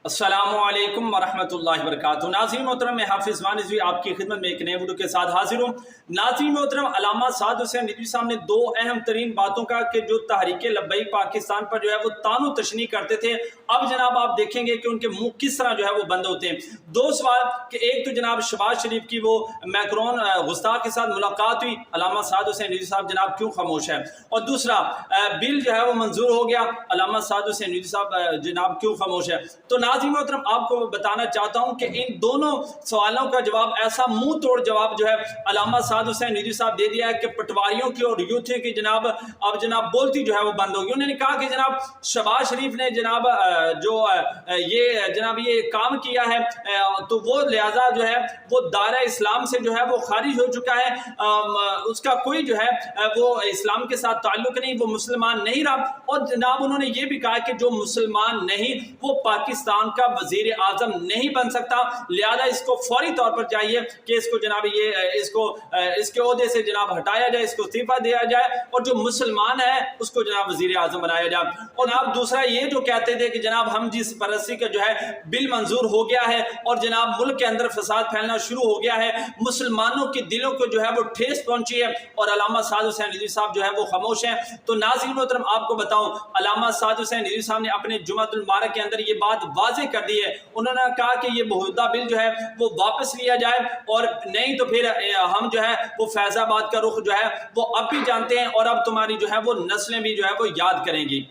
अस्सलामुअलैकुम वरहमतुल्लाहि वबरकातुहू। नाज़रीन मोहतरम, मैं हाफिज़ मान रिज़वी आपकी खिदमत में एक नए वीडियो के साथ हाजिर हूँ। नाज़रीन मोहतरम, अल्लामा साद हुसैन रिज़वी साहब ने दो अहम तरीन बातों का कि जो तहरीक लब्बैक पाकिस्तान पर जो है वो तानो तशनी करते थे, अब जनाब आप देखेंगे कि उनके मुँह किस तरह जो है वो बंद होते हैं। दो सवाल कि एक तो जनाब शहबाज शरीफ की वो मैक्रोन गुस्ताख के साथ मुलाकात हुई, अल्लामा साद हुसैन रिज़वी साहब जनाब क्यों खामोश है? और दूसरा बिल जो है वो मंजूर हो गया, अल्लामा साद हुसैन रिज़वी साहब जनाब क्यों खामोश है? तो नाज़रीन मोहतरम, आपको बताना चाहता हूं कि इन दोनों सवालों का जवाब, ऐसा मुंह तोड़ जवाब जो है अल्लामा साद हुसैन रिज़वी साहब दे दिया है कि पटवारियों की और यूथियों की जनाब अब जनाब बोलती जो है वो बंद होगी। उन्होंने कहा कि जनाब शहबाज शरीफ ने जनाब ये काम किया है, तो वो लिहाजा जो है वो दायरा इस्लाम से जो है वो खारिज हो चुका है, उसका कोई जो है वो इस्लाम के साथ ताल्लुक नहीं, वो मुसलमान नहीं रहा। और जनाब उन्होंने ये भी कहा कि जो मुसलमान नहीं वो पाकिस्तान का वजीर आजम नहीं बन सकता, लिहाजा इसको फौरी तौर पर चाहिए कि इसको जनाब इसके ओहदे से जनाब हटाया जाए, इसको इस्तीफा दिया जाए और जो मुसलमान है उसको जनाब वजीर आजम बनाया जाए। और आप दूसरा ये जो कहते थे कि जनाब हम जिस परस्ती का जो है बिल मंजूर हो गया है और जनाब मुल्क के अंदर फसाद फैलना शुरू हो गया है, मुसलमानों के दिलों को जो है वो ठेस पहुंची है और अल्लामा साद हुसैन रिज़वी साहब जो है वो खामोश हैं। तो नाज़रीन मोहतरम, आपको बताऊं, अल्लामा साद हुसैन रिज़वी साहब ने अपने जुमातुल मुबारक के अंदर ये बात वाज़ेह कर दी है। उन्होंने कहा कि ये बहुदा बिल जो है वो वापस लिया जाए और नहीं तो फिर हम जो है वो फैज़ाबाद का रुख जो है वो अब भी जानते हैं और अब तुम्हारी जो है वो नस्लें भी जो है वो याद करेंगी।